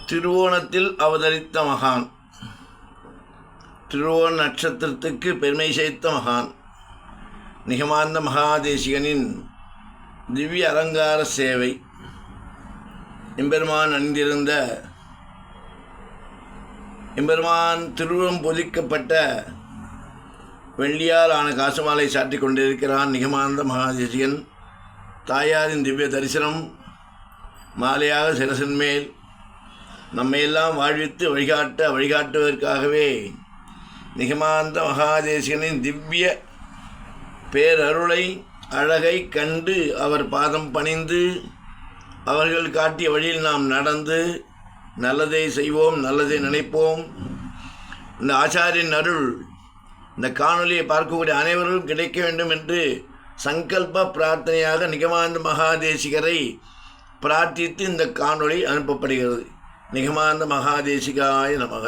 திருவோணத்தில் அவதரித்த மகான், திருவோண நட்சத்திரத்துக்கு பெருமை சேர்த்த மகான் நிகமாந்த மகாதேசிகனின் திவ்ய அலங்கார சேவை. எம்பெருமான் அணிந்திருந்த எம்பெருமான் திருவுருவம் பொதிக்கப்பட்ட வெள்ளியால் ஆன காசுமாலை சாற்றி கொண்டிருக்கிறான் நிகமாந்த மகாதேசிகன். தாயாரின் திவ்ய தரிசனம் மாலையாக சிரசின் மேல் நம்மையெல்லாம் வாழ்வித்து வழிகாட்டுவதற்காகவே நிகமாந்த மகாதேசிகனின் திவ்ய பேரருளை அழகை கண்டு அவர் பாதம் பணிந்து அவர்கள் காட்டிய வழியில் நாம் நடந்து நல்லதை செய்வோம், நல்லதை நினைப்போம். இந்த ஆச்சாரியின் அருள் இந்த காணொலியை பார்க்கக்கூடிய அனைவரும் கிடைக்க வேண்டும் என்று சங்கல்ப பிரார்த்தனையாக நிகமாந்த மகாதேசிகரை பிரார்த்தித்து இந்த காணொளி அனுப்பப்படுகிறது. நிகமாந்த மகாதேசிகாய நமக.